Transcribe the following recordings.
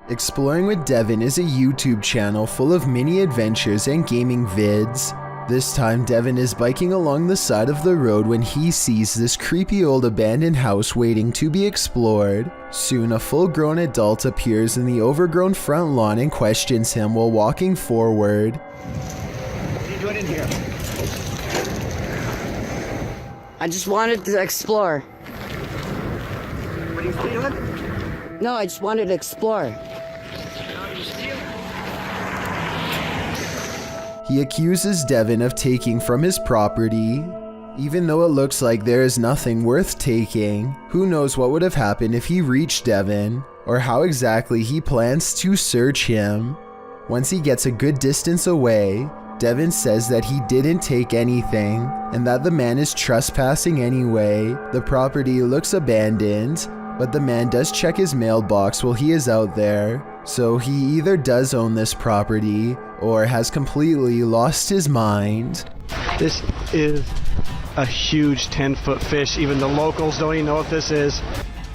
Exploring with Devon is a YouTube channel full of mini adventures and gaming vids. This time Devon is biking along the side of the road when he sees this creepy old abandoned house waiting to be explored. Soon a full-grown adult appears in the overgrown front lawn and questions him while walking forward. What are you doing in here? I just wanted to explore. What are you stealing? No, I just wanted to explore. He accuses Devon of taking from his property. Even though it looks like there is nothing worth taking, who knows what would have happened if he reached Devon, or how exactly he plans to search him. Once he gets a good distance away, Devon says that he didn't take anything, and that the man is trespassing anyway. The property looks abandoned, but the man does check his mailbox while he is out there, so he either does own this property, or has completely lost his mind. This is a huge 10-foot fish. Even the locals don't even know what this is.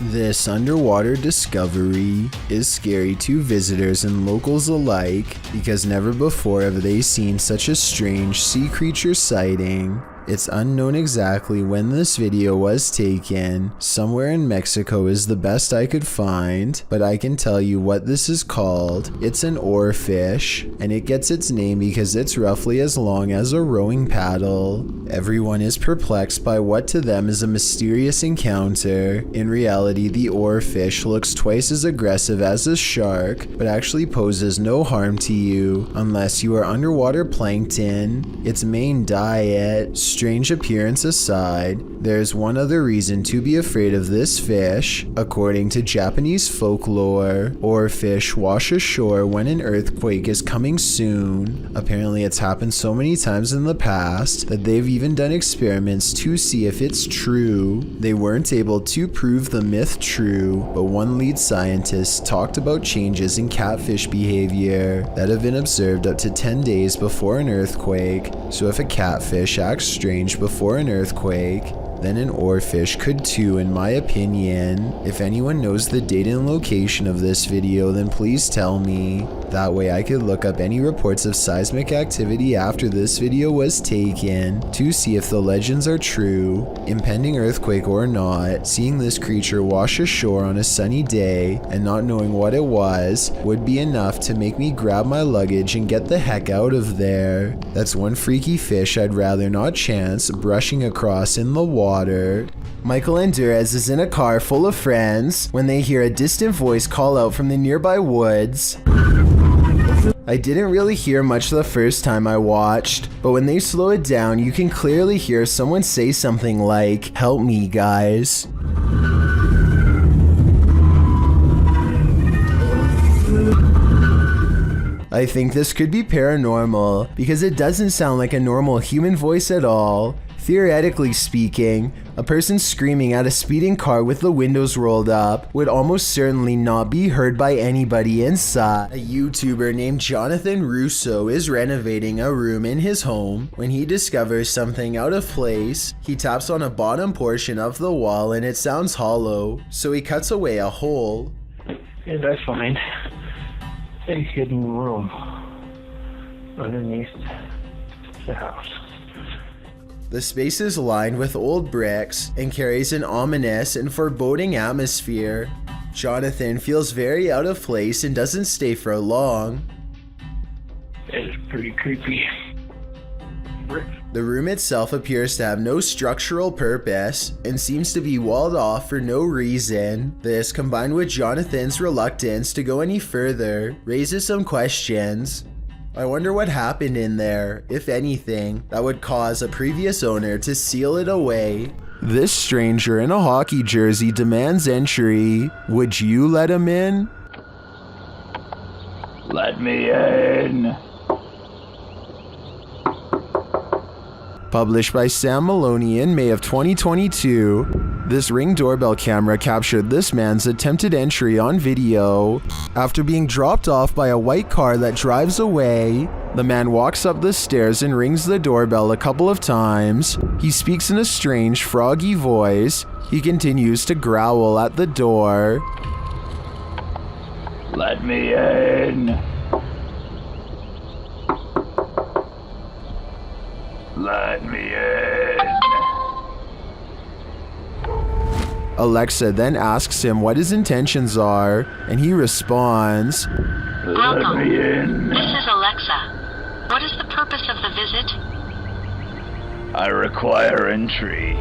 This underwater discovery is scary to visitors and locals alike because never before have they seen such a strange sea creature sighting. It's unknown exactly when this video was taken. Somewhere in Mexico is the best I could find, but I can tell you what this is called. It's an oarfish, and it gets its name because it's roughly as long as a rowing paddle. Everyone is perplexed by what to them is a mysterious encounter. In reality, the oarfish looks twice as aggressive as a shark, but actually poses no harm to you unless you are underwater plankton. Its main diet. Strange appearance aside, there's one other reason to be afraid of this fish. According to Japanese folklore, oarfish wash ashore when an earthquake is coming soon. Apparently it's happened so many times in the past that they've even done experiments to see if it's true. They weren't able to prove the myth true, but one lead scientist talked about changes in catfish behavior that have been observed up to 10 days before an earthquake. So if a catfish acts strange before an earthquake, then an oarfish could too, in my opinion. If anyone knows the date and location of this video, then please tell me. That way I could look up any reports of seismic activity after this video was taken to see if the legends are true. Impending earthquake or not, seeing this creature wash ashore on a sunny day and not knowing what it was would be enough to make me grab my luggage and get the heck out of there. That's one freaky fish I'd rather not chance brushing across in the water. Michael and Durez is in a car full of friends when they hear a distant voice call out from the nearby woods. I didn't really hear much the first time I watched, but when they slow it down, you can clearly hear someone say something like, "Help me, guys." I think this could be paranormal because it doesn't sound like a normal human voice at all. Theoretically speaking, a person screaming at a speeding car with the windows rolled up would almost certainly not be heard by anybody inside. A YouTuber named Jonathan Russo is renovating a room in his home when he discovers something out of place. He taps on a bottom portion of the wall and it sounds hollow, so he cuts away a hole. And I find a hidden room underneath the house. The space is lined with old bricks and carries an ominous and foreboding atmosphere. Jonathan feels very out of place and doesn't stay for long. It's pretty creepy. The room itself appears to have no structural purpose and seems to be walled off for no reason. This, combined with Jonathan's reluctance to go any further, raises some questions. I wonder what happened in there, if anything, that would cause a previous owner to seal it away. This stranger in a hockey jersey demands entry. Would you let him in? Let me in. Published by Sam Maloney in May of 2022, this Ring doorbell camera captured this man's attempted entry on video. After being dropped off by a white car that drives away, the man walks up the stairs and rings the doorbell a couple of times. He speaks in a strange, froggy voice. He continues to growl at the door. Let me in. Let me in. Alexa then asks him what his intentions are, and he responds, Let me in. This is Alexa. What is the purpose of the visit? I require entry.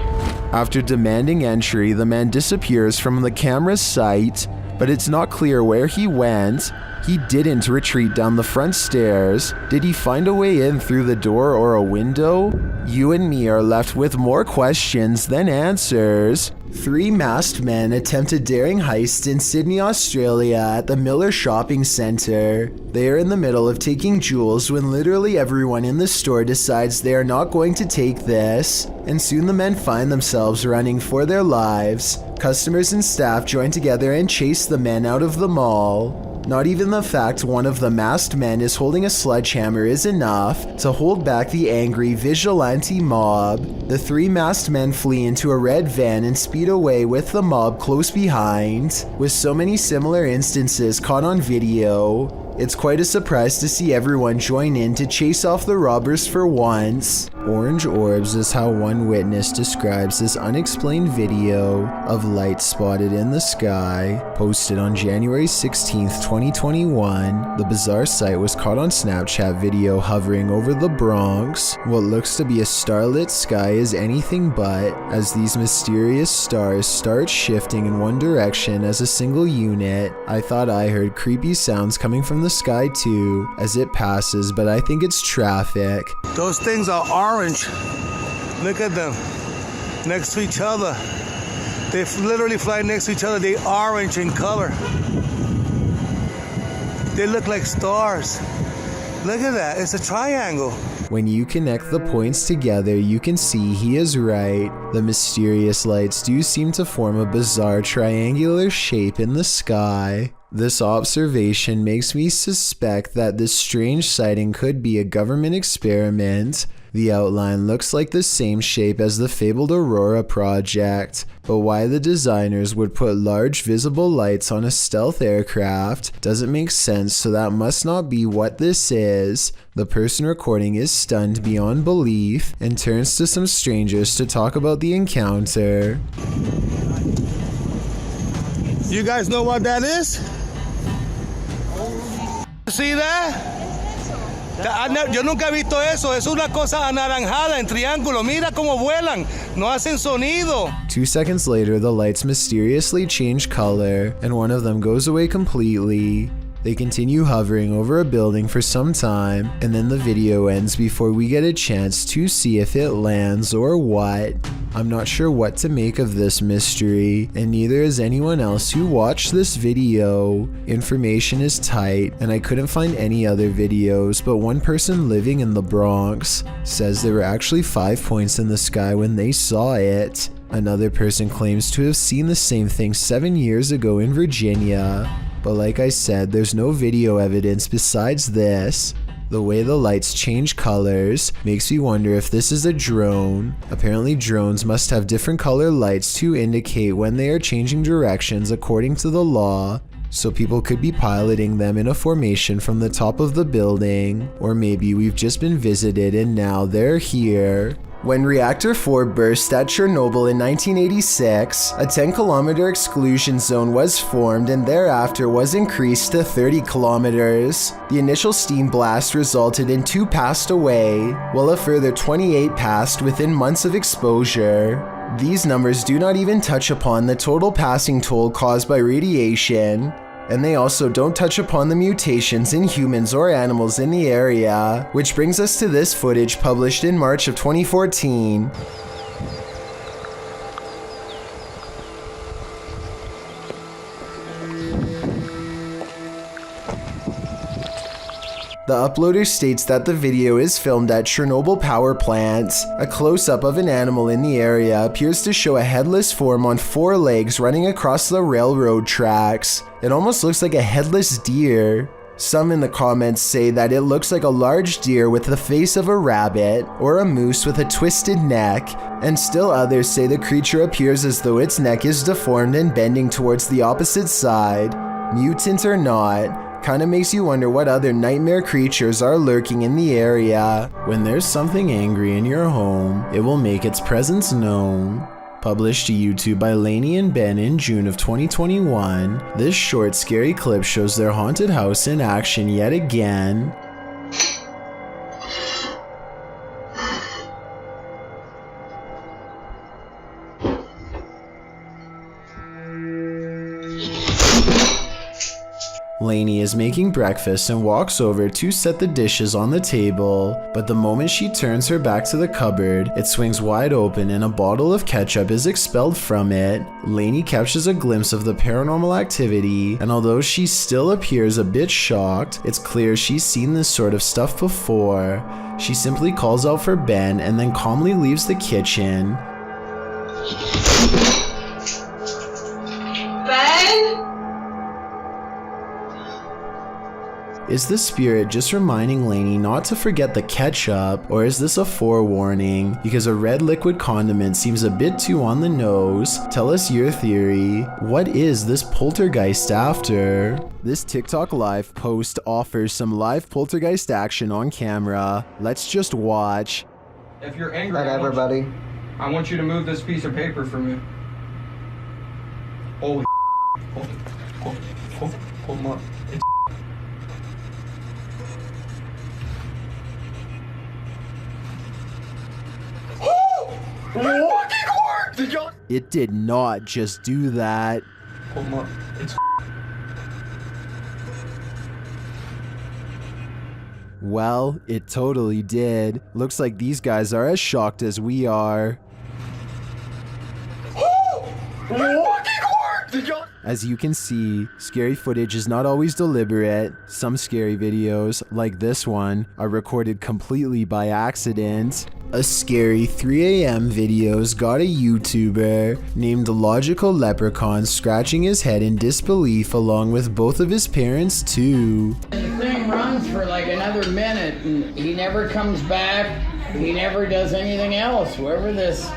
After demanding entry, the man disappears from the camera's sight, but it's not clear where he went. He didn't retreat down the front stairs. Did he find a way in through the door or a window? You and me are left with more questions than answers. 3 masked men attempt a daring heist in Sydney, Australia at the Miller Shopping Centre. They are in the middle of taking jewels when literally everyone in the store decides they are not going to take this, and soon the men find themselves running for their lives. Customers and staff join together and chase the men out of the mall. Not even the fact one of the masked men is holding a sledgehammer is enough to hold back the angry vigilante mob. The 3 masked men flee into a red van and speed away with the mob close behind. With so many similar instances caught on video, it's quite a surprise to see everyone join in to chase off the robbers for once. Orange orbs is how one witness describes this unexplained video of lights spotted in the sky. Posted on January 16th, 2021, the bizarre sight was caught on Snapchat video hovering over the Bronx. What looks to be a starlit sky is anything but, as these mysterious stars start shifting in one direction as a single unit. I thought I heard creepy sounds coming from the sky too as it passes, but I think it's traffic. Those things are orange. Look at them next to each other. They literally fly next to each other. They orange in color. They look like stars. Look at that. It's a triangle. When you connect the points together, you can see he is right. The mysterious lights do seem to form a bizarre triangular shape in the sky. This observation makes me suspect that this strange sighting could be a government experiment. The outline looks like the same shape as the fabled Aurora project, but why the designers would put large visible lights on a stealth aircraft doesn't make sense, so that must not be what this is. The person recording is stunned beyond belief and turns to some strangers to talk about the encounter. You guys know what that is? See that? Yo nunca he visto eso. Es una cosa anaranjada en triángulo. Mira cómo vuelan. No hacen sonido. 2 seconds later, the lights mysteriously change color, and one of them goes away completely. They continue hovering over a building for some time, and then the video ends before we get a chance to see if it lands or what. I'm not sure what to make of this mystery, and neither is anyone else who watched this video. Information is tight, and I couldn't find any other videos, but one person living in the Bronx says there were actually 5 points in the sky when they saw it. Another person claims to have seen the same thing 7 years ago in Virginia. But like I said, there's no video evidence besides this. The way the lights change colors makes me wonder if this is a drone. Apparently drones must have different color lights to indicate when they are changing directions according to the law. So people could be piloting them in a formation from the top of the building. Or maybe we've just been visited and now they're here. When Reactor 4 burst at Chernobyl in 1986, a 10-kilometer exclusion zone was formed and thereafter was increased to 30 kilometers. The initial steam blast resulted in 2 passed away, while a further 28 passed within months of exposure. These numbers do not even touch upon the total passing toll caused by radiation, and they also don't touch upon the mutations in humans or animals in the area, which brings us to this footage published in March of 2014. The uploader states that the video is filmed at Chernobyl power plant. A close-up of an animal in the area appears to show a headless form on 4 legs running across the railroad tracks. It almost looks like a headless deer. Some in the comments say that it looks like a large deer with the face of a rabbit, or a moose with a twisted neck, and still others say the creature appears as though its neck is deformed and bending towards the opposite side. Mutant or not, kinda makes you wonder what other nightmare creatures are lurking in the area. When there's something angry in your home, it will make its presence known. Published to YouTube by Lainey and Ben in June of 2021, this short scary clip shows their haunted house in action yet again. Lainey is making breakfast and walks over to set the dishes on the table, but the moment she turns her back to the cupboard, it swings wide open and a bottle of ketchup is expelled from it. Lainey catches a glimpse of the paranormal activity, and although she still appears a bit shocked, it's clear she's seen this sort of stuff before. She simply calls out for Ben and then calmly leaves the kitchen. Ben? Is the spirit just reminding Lainey not to forget the ketchup, or is this a forewarning? Because a red liquid condiment seems a bit too on the nose. Tell us your theory. What is this poltergeist after? This TikTok live post offers some live poltergeist action on camera. Let's just watch. If you're angry, Whatever, buddy. I want you to move this piece of paper for me. Holy hold on. It did not just do that. Hold on. It's Well, it totally did. Looks like these guys are as shocked as we are. As you can see, scary footage is not always deliberate. Some scary videos, like this one, are recorded completely by accident. A scary 3 a.m. video's got a YouTuber named Logical Leprechaun scratching his head in disbelief along with both of his parents too. The thing runs for like another minute and he never comes back. He never does anything else. Whoever this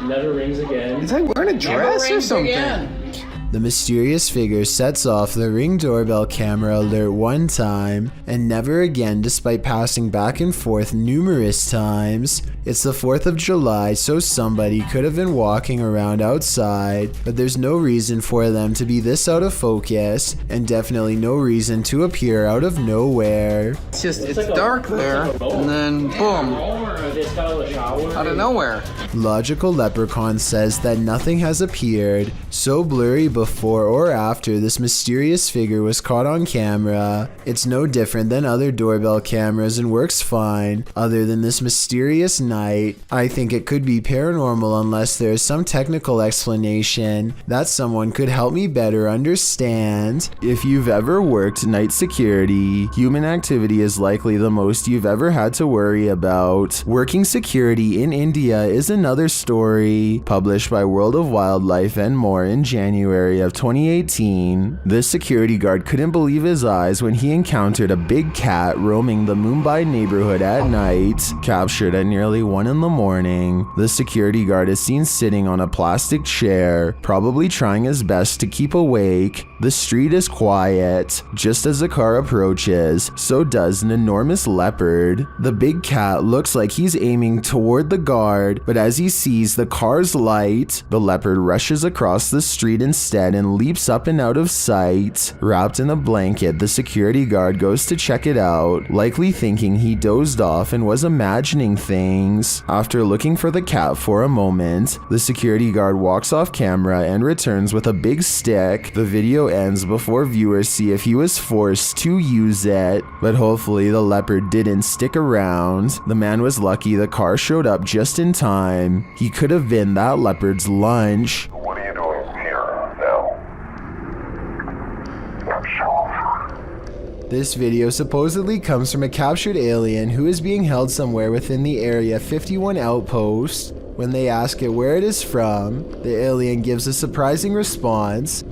Never rings again. Is he wearing a dress or something? Again. The mysterious figure sets off the Ring doorbell camera alert one time and never again, despite passing back and forth numerous times. It's the 4th of July, so somebody could have been walking around outside, but there's no reason for them to be this out of focus, and definitely no reason to appear out of nowhere. It's dark there, and then boom, out of nowhere. Logical Leprechaun says that nothing has appeared so blurry before or after this mysterious figure was caught on camera. It's no different than other doorbell cameras and works fine, other than this mysterious night. I think it could be paranormal unless there is some technical explanation that someone could help me better understand. If you've ever worked night security, human activity is likely the most you've ever had to worry about. Working security in India is another story, published by World of Wildlife and more in January of 2018. This security guard couldn't believe his eyes when he encountered a big cat roaming the Mumbai neighborhood at night. Captured at nearly 1 in the morning, the security guard is seen sitting on a plastic chair, probably trying his best to keep awake. The street is quiet. Just as the car approaches, so does an enormous leopard. The big cat looks like he's aiming toward the guard, but as he sees the car's light, the leopard rushes across the street instead and leaps up and out of sight. Wrapped in a blanket, the security guard goes to check it out, likely thinking he dozed off and was imagining things. After looking for the cat for a moment, the security guard walks off camera and returns with a big stick. The video ends before viewers see if he was forced to use it, but hopefully the leopard didn't stick around. The man was lucky the car showed up just in time. He could have been that leopard's lunch. What are you doing here, Bill? This video supposedly comes from a captured alien who is being held somewhere within the Area 51 outpost. When they ask it where it is from, the alien gives a surprising response.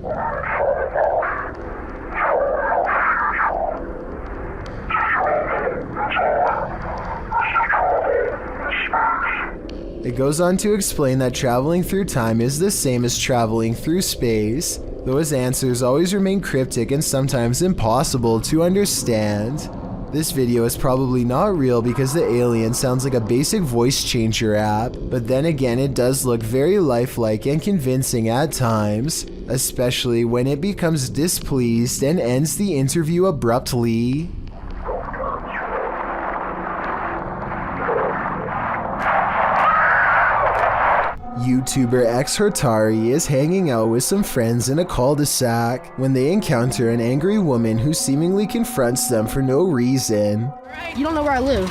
It goes on to explain that traveling through time is the same as traveling through space. Those answers always remain cryptic and sometimes impossible to understand. This video is probably not real because the alien sounds like a basic voice changer app, but then again it does look very lifelike and convincing at times, especially when it becomes displeased and ends the interview abruptly. YouTuber X Hurtari is hanging out with some friends in a cul-de-sac when they encounter an angry woman who seemingly confronts them for no reason. You don't know where I live.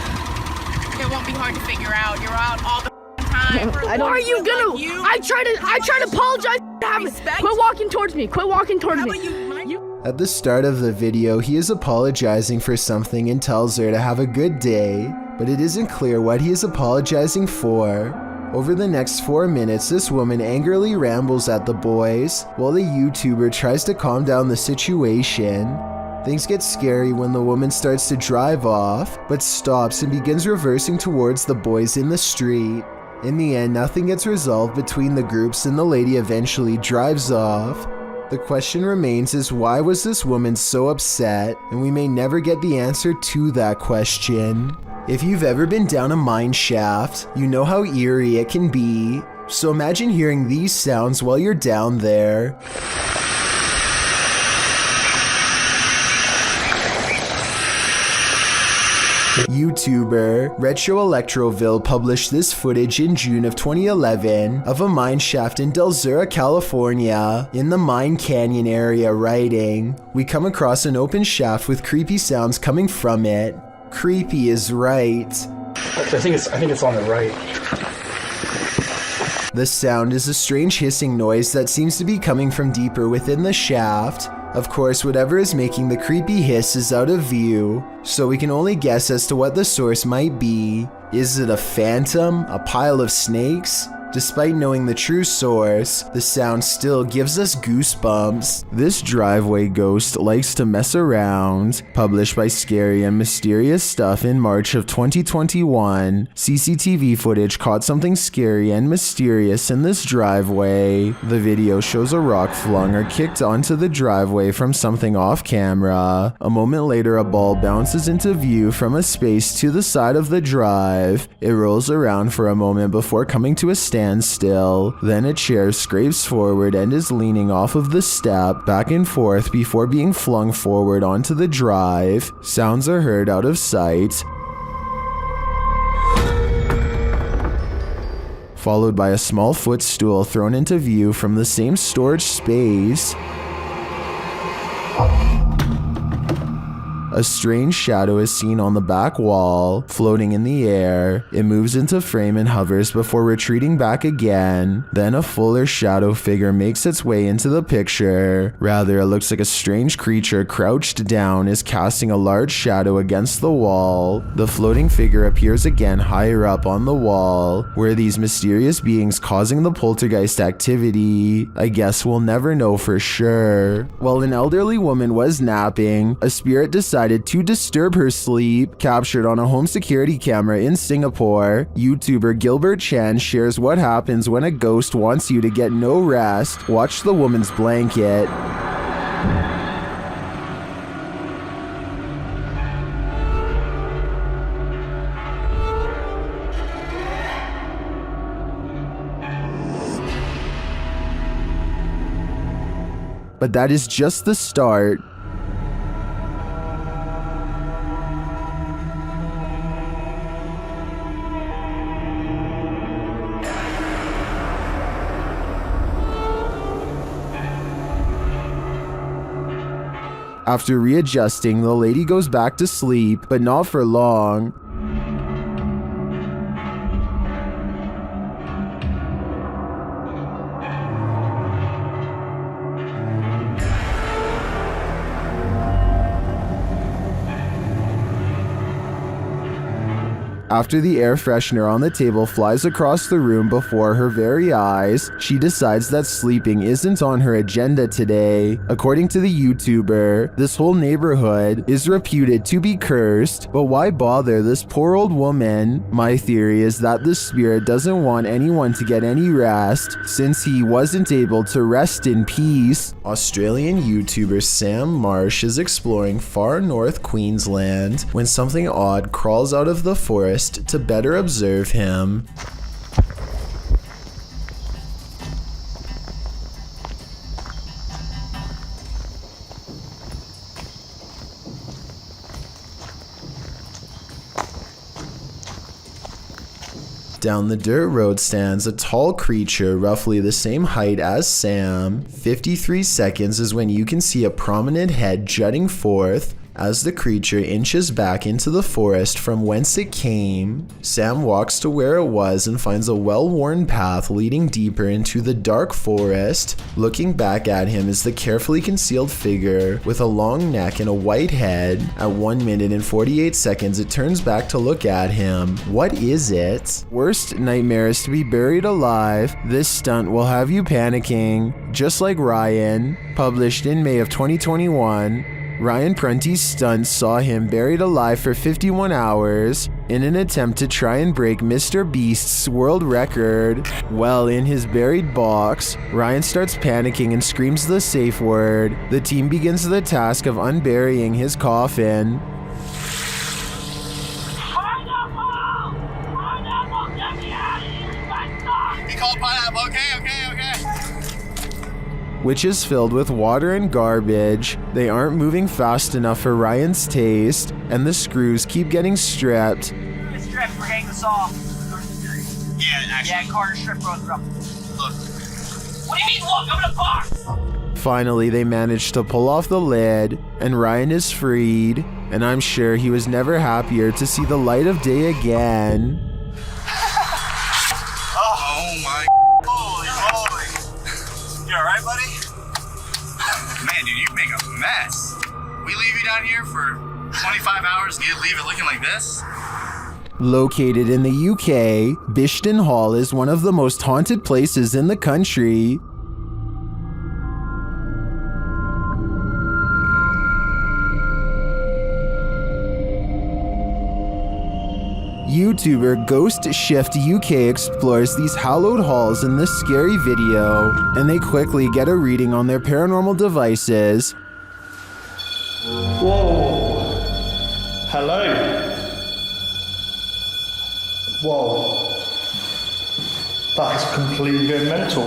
It won't be hard to figure out. You're out all the time. Why are you gonna? I try to apologize. Quit walking towards me. Quit walking towards me. At the start of the video, he is apologizing for something and tells her to have a good day, but it isn't clear what he is apologizing for. Over the next 4 minutes, this woman angrily rambles at the boys, while the YouTuber tries to calm down the situation. Things get scary when the woman starts to drive off, but stops and begins reversing towards the boys in the street. In the end, nothing gets resolved between the groups and the lady eventually drives off. The question remains is why was this woman so upset, and we may never get the answer to that question. If you've ever been down a mine shaft, you know how eerie it can be. So imagine hearing these sounds while you're down there. YouTuber Retro Electroville published this footage in June of 2011 of a mine shaft in Del Sur, California, in the Mine Canyon area, writing, "We come across an open shaft with creepy sounds coming from it." Creepy is right. I think it's on the right. The sound is a strange hissing noise that seems to be coming from deeper within the shaft. Of course, whatever is making the creepy hiss is out of view, so we can only guess as to what the source might be. Is it a phantom? A pile of snakes? Despite knowing the true source, the sound still gives us goosebumps. This driveway ghost likes to mess around. Published by Scary and Mysterious Stuff in March of 2021, CCTV footage caught something scary and mysterious in this driveway. The video shows a rock flung or kicked onto the driveway from something off camera. A moment later, a ball bounces into view from a space to the side of the drive. It rolls around for a moment before coming to a standstill. Then a chair scrapes forward and is leaning off of the step back and forth before being flung forward onto the drive. Sounds are heard out of sight, followed by a small footstool thrown into view from the same storage space. A strange shadow is seen on the back wall, floating in the air. It moves into frame and hovers before retreating back again. Then a fuller shadow figure makes its way into the picture. Rather, it looks like a strange creature crouched down is casting a large shadow against the wall. The floating figure appears again higher up on the wall. Were these mysterious beings causing the poltergeist activity? I guess we'll never know for sure. While an elderly woman was napping, a spirit decided to disturb her sleep. Captured on a home security camera in Singapore, YouTuber Gilbert Chan shares what happens when a ghost wants you to get no rest. Watch the woman's blanket. But that is just the start. After readjusting, the lady goes back to sleep, but not for long. After the air freshener on the table flies across the room before her very eyes, she decides that sleeping isn't on her agenda today. According to the YouTuber, this whole neighborhood is reputed to be cursed, but why bother this poor old woman? My theory is that the spirit doesn't want anyone to get any rest, since he wasn't able to rest in peace. Australian YouTuber Sam Marsh is exploring far north Queensland when something odd crawls out of the forest to better observe him. Down the dirt road stands a tall creature roughly the same height as Sam. 53 seconds is when you can see a prominent head jutting forth as the creature inches back into the forest from whence it came. Sam walks to where it was and finds a well-worn path leading deeper into the dark forest. Looking back at him is the carefully concealed figure with a long neck and a white head. At 1 minute and 48 seconds, it turns back to look at him. What is it? Worst nightmare is to be buried alive. This stunt will have you panicking. Just like Ryan, published in May of 2021. Ryan Prunty's stunt saw him buried alive for 51 hours in an attempt to try and break Mr. Beast's world record. Well, in his buried box, Ryan starts panicking and screams the safe word. The team begins the task of unburying his coffin. He called pineapple. Okay. Which is filled with water and garbage. They aren't moving fast enough for Ryan's taste, and the screws keep getting stripped. We're getting the saw. Yeah, Carter strip goes up. Look. What do you mean, look? I'm in a box! Finally, they manage to pull off the lid, and Ryan is freed, and I'm sure he was never happier to see the light of day again. Oh my holy moly. You alright, buddy? Man, dude, you make a mess. We leave you down here for 25 hours and you leave it looking like this? Located in the UK, Bishton Hall is one of the most haunted places in the country. YouTuber Ghost Shift UK explores these hallowed halls in this scary video, and they quickly get a reading on their paranormal devices. Whoa. Hello. Whoa. That is completely going mental.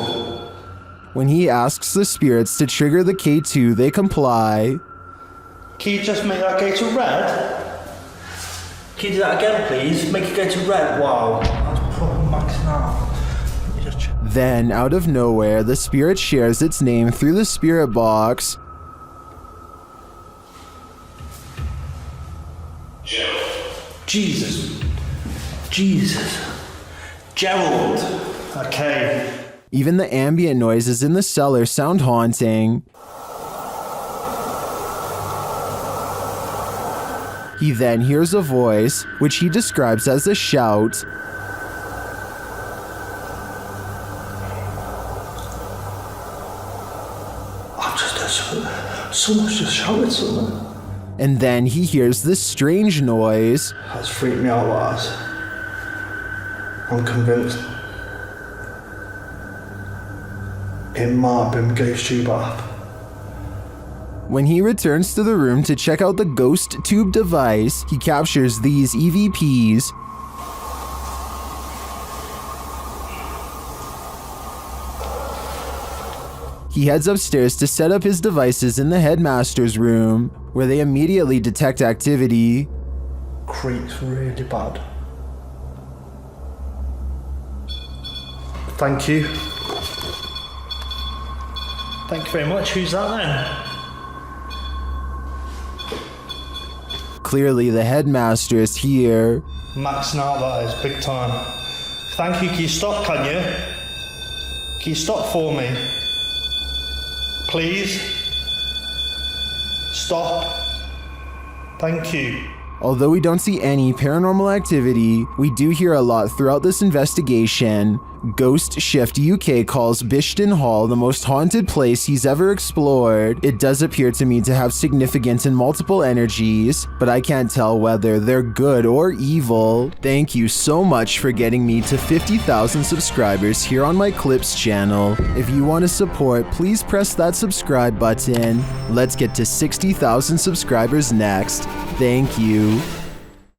When he asks the spirits to trigger the K2, they comply. Can you just make that go to red? Can you do that again, please? Make it go to red. Wow. That's proper maxing out. Then, out of nowhere, the spirit shares its name through the spirit box. Jesus. Gerald. Okay. Even the ambient noises in the cellar sound haunting. He then hears a voice, which he describes as a shout. I've just heard something. Someone's just shouted something. And then he hears this strange noise. That's freaked me out, lads. I'm convinced it might have been Ghost Tube app. When he returns to the room to check out the Ghost Tube device, he captures these EVPs. He heads upstairs to set up his devices in the headmaster's room, where they immediately detect activity. Creeps really bad. Thank you. Thank you very much. Who's that then? Clearly, the headmaster is here. Maxing out, that is, big time. Thank you. Can you stop, can you? Can you stop for me? Please? Stop. Thank you. Although we don't see any paranormal activity, we do hear a lot throughout this investigation. Ghost Shift UK calls Bishton Hall the most haunted place he's ever explored. It does appear to me to have significant and multiple energies, but I can't tell whether they're good or evil. Thank you so much for getting me to 50,000 subscribers here on my Clips channel. If you want to support, please press that subscribe button. Let's get to 60,000 subscribers next. Thank you.